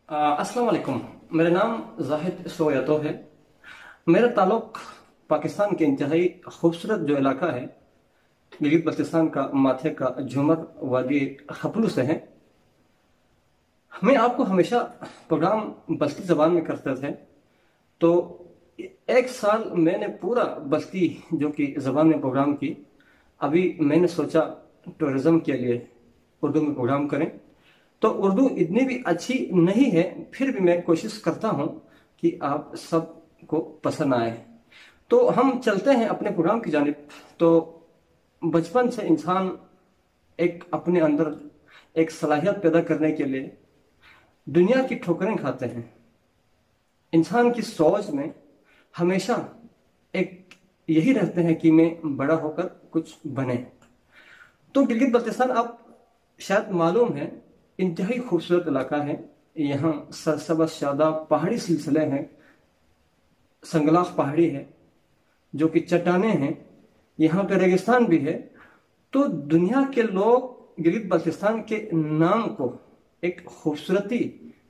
अस्सलाम वालेकुम। मेरा नाम जाहिद सोयातो है। मेरा ताल्लुक पाकिस्तान के इंतहाई खूबसूरत जो इलाका है गिलगित बल्तिस्तान का माथे का झूमर वादी खपलू से है। मैं आपको हमेशा प्रोग्राम बस्ती ज़बान में करते थे, तो एक साल मैंने पूरा बस्ती जो कि ज़बान में प्रोग्राम की। अभी मैंने सोचा टूरिज़्म के लिए उर्दू में प्रोग्राम करें। तो उर्दू इतनी भी अच्छी नहीं है, फिर भी मैं कोशिश करता हूं कि आप सबको पसंद आए। तो हम चलते हैं अपने प्रोग्राम की जानिब। तो बचपन से इंसान एक अपने अंदर एक सलाहियत पैदा करने के लिए दुनिया की ठोकरें खाते हैं। इंसान की सोच में हमेशा एक यही रहते हैं कि मैं बड़ा होकर कुछ बने। तो गिलगित बल्तिस्तान आप शायद मालूम है इंतहाई खूबसूरत इलाका है। यहाँ सरसब्ज़ शादाब पहाड़ी सिलसिले हैं, संगलाख पहाड़ी है जो कि चट्टानें हैं, यहाँ पे रेगिस्तान भी है। तो दुनिया के लोग गिलगित बल्तिस्तान के नाम को एक खूबसूरती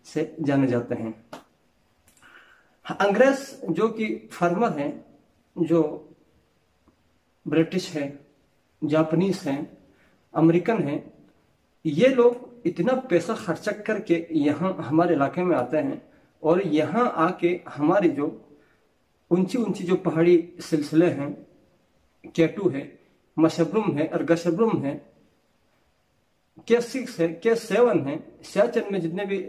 से जाने जाते हैं। अंग्रेज जो कि फार्मर हैं, जो ब्रिटिश है, जापानीज हैं, अमेरिकन हैं, ये लोग इतना पैसा खर्चा करके यहाँ हमारे इलाके में आते हैं और यहाँ आके हमारी जो ऊंची ऊंची जो पहाड़ी सिलसिले हैं, K2 है, मशबरुम है, अर्गशबरुम है, K6 है, K7 है, सियाचिन में जितने भी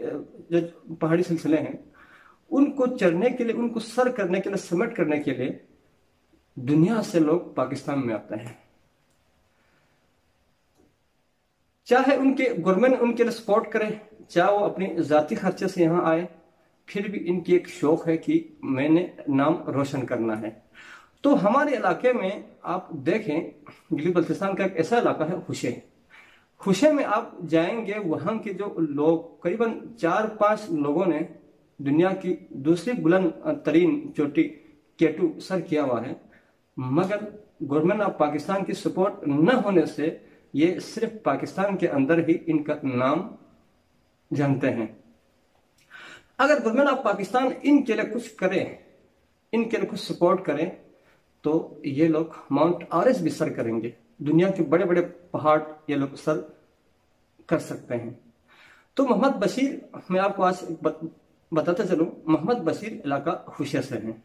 जो पहाड़ी सिलसिले हैं, उनको चढ़ने के लिए, उनको सर करने के लिए, समिट करने के लिए दुनिया से लोग पाकिस्तान में आते हैं। चाहे उनके गवर्नमेंट उनके लिए सपोर्ट करे, चाहे वो अपने जाती खर्चे से यहाँ आए, फिर भी इनकी एक शौक है कि मैंने नाम रोशन करना है। तो हमारे इलाके में आप देखें, गिलगित बल्तिस्तान का एक ऐसा इलाका है हुशे। हुशे में आप जाएंगे, वहाँ के जो लोग करीबन 4-5 लोगों ने दुनिया की दूसरी बुलंद तरीन चोटी K2 सर किया हुआ है, मगर गवर्नमेंट ऑफ पाकिस्तान की सपोर्ट न होने से ये सिर्फ पाकिस्तान के अंदर ही इनका नाम जानते हैं। अगर गवर्नमेंट ऑफ पाकिस्तान इनके लिए कुछ करे, इनके लिए कुछ सपोर्ट करे, तो ये लोग माउंट एवरेस्ट भी सर करेंगे। दुनिया के बड़े बड़े पहाड़ ये लोग सर कर सकते हैं। तो मोहम्मद बशीर, मैं आपको आज बताते चलूं, मोहम्मद बशीर इलाका हुशे से है।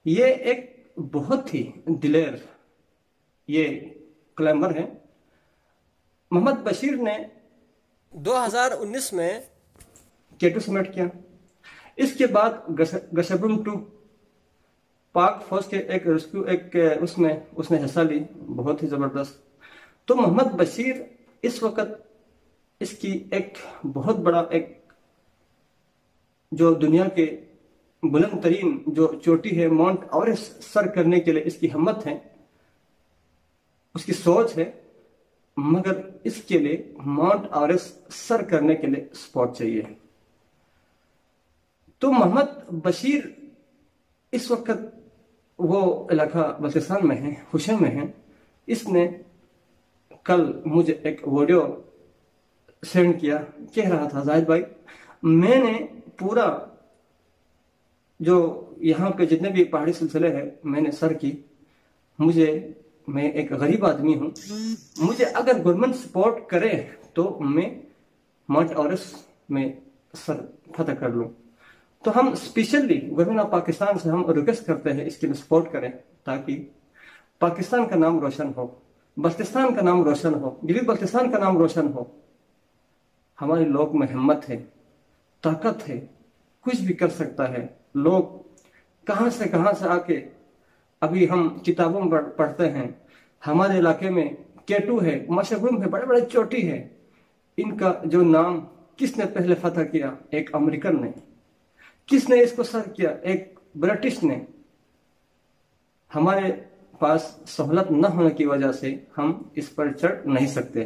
ये एक बहुत ही दिलेर ये क्लाइंबर है। मोहम्मद बशीर ने 2019 में K2 समिट किया। इसके बाद गशबरुम 2 पाक फौज के एक रेस्क्यू उसमें उसने हिस्सा ली, बहुत ही जबरदस्त। तो मोहम्मद बशीर इस वक्त इसकी एक बहुत बड़ा एक जो दुनिया के बुलंद तरीन जो चोटी है माउंट एवरेस्ट सर करने के लिए इसकी हिम्मत है, उसकी सोच है, मगर इसके लिए माउंट एवरेस्ट सर करने के लिए सपोर्ट चाहिए। तो मोहम्मद बशीर इस वक्त वो इलाका बल्तिस्तान में है, हुशे में है। इसने कल मुझे एक वीडियो सेंड किया, कह रहा था जाहिद भाई, मैंने पूरा जो यहाँ पे जितने भी पहाड़ी सिलसिले हैं मैंने सर की। मैं एक गरीब आदमी हूँ, मुझे अगर गवर्नमेंट सपोर्ट करे तो मैं माउंट एवरेस्ट में सर फतह कर लूँ। तो हम स्पेशली गवर्नमेंट ऑफ पाकिस्तान से हम रिक्वेस्ट करते हैं इसके लिए सपोर्ट करें, ताकि पाकिस्तान का नाम रोशन हो, बल्तिस्तान का नाम रोशन हो, गिलगित बल्तिस्तान का नाम रोशन हो। हमारे लोग में हिम्मत है, ताकत है, कुछ भी कर सकता है। लोग कहाँ से आके, अभी हम किताबों में पढ़ते हैं, हमारे इलाके में K2 है, मशबरुम है, बड़े बड़े चोटी है। इनका जो नाम किसने पहले फतह किया? एक अमेरिकन ने। किसने इसको सर किया? एक ब्रिटिश ने। हमारे पास सहूलत न होने की वजह से हम इस पर चढ़ नहीं सकते।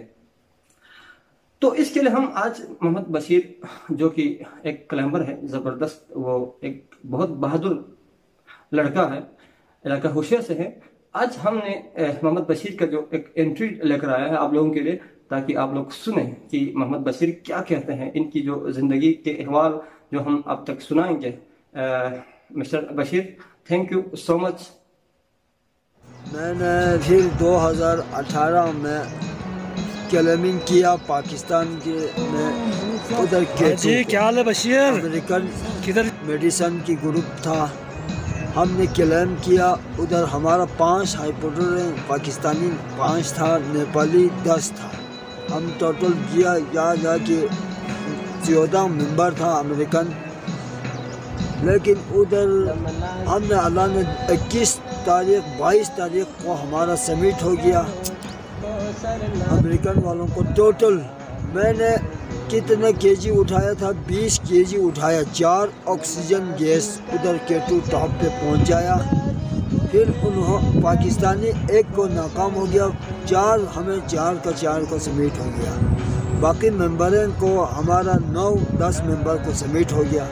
तो इसके लिए हम आज मोहम्मद बशीर जो कि एक क्लाइंबर है जबरदस्त, वो एक बहुत बहादुर लड़का है, इलाका हुशे से है। आज हमने मोहम्मद बशीर का जो एक एंट्री लेकर आया है आप लोगों के लिए, ताकि आप लोग सुने कि मोहम्मद बशीर क्या कहते हैं, इनकी जो जिंदगी के अहवाल جو ہم اب تک سنائیں گے. Mister Bashir, thank you so much. میں نے پھر 2018 میں کلیمنگ کیا پاکستان کے میں. ادھر جی کیا حال ہے بشیر؟ امریکن کدھر میڈیسن کی گروپ تھا، ہم نے کلیم کیا. ادھر ہمارا 5 ہائیپوٹر ہیں، پاکستانی 5 تھا، نیپالی 10 تھا. ہم ٹوٹل جا کے 14 ممبر تھا امریکن. لیکن ادھر ہم نے اللہ نے 22 تاریخ کو ہمارا سمیٹ ہو گیا امریکن والوں کو. ٹوٹل میں نے کتنے کے جی اٹھایا تھا؟ 20 کے جی اٹھایا. 4 آکسیجن گیس ادھر K2 ٹاپ پہ پہنچایا. پھر انہوں پاکستانی 1 کو ناکام ہو گیا. ہمیں 4 کا سمیٹ ہو گیا. باقی ممبروں کو ہمارا 9-10 ممبر کو سمیٹ ہو گیا.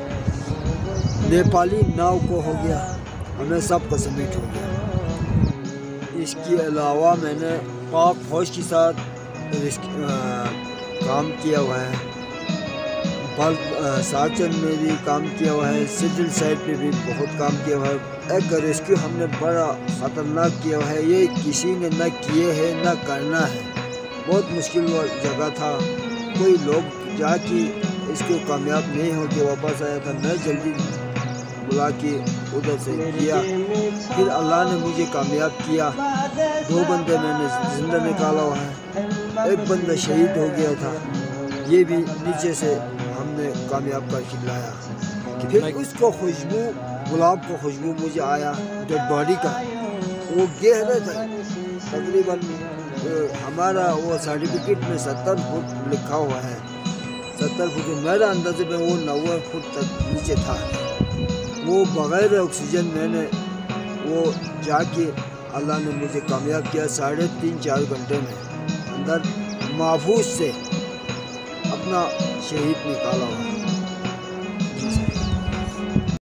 نیپالی 9 کو ہو گیا. ہمیں سب کو سمیٹ ہو گیا. اس کے علاوہ میں نے پاک فوج کے ساتھ کام کیا ہوا ہے. ساچن میں بھی کام کیا ہوا ہے. سڈل سائڈ پہ بھی بہت کام کیا ہوا ہے. ایک ریسکیو ہم نے بڑا خطرناک کیا ہوا ہے. یہ کسی نے نہ کیے ہے نہ کرنا ہے. بہت مشکل جگہ تھا. کوئی لوگ جا کے اس کو کامیاب نہیں ہو کے واپس آیا تھا. میں جلدی بلا کے ادھر سے کیا. پھر اللہ نے مجھے کامیاب کیا. 2 بندے میں نے زندہ نکالا ہوا ہے. 1 بندہ شہید ہو گیا تھا. یہ بھی نیچے سے ہم نے کامیاب کر کے لایا. پھر اس کو گلاب کو خوشبو مجھے آیا ڈیڈ باڈی کا. وہ گہرا تھا تقریباً. ہمارا وہ سرٹیفکیٹ میں 70 فٹ لکھا ہوا ہے. 70 فٹ میرا اندازے میں وہ 90 فٹ تک نیچے تھا. وہ بغیر آکسیجن میں نے وہ جا کے اللہ نے مجھے کامیاب کیا. 3.5-4 گھنٹے میں اندر محفوظ سے اپنا شہید نکالا ہوا.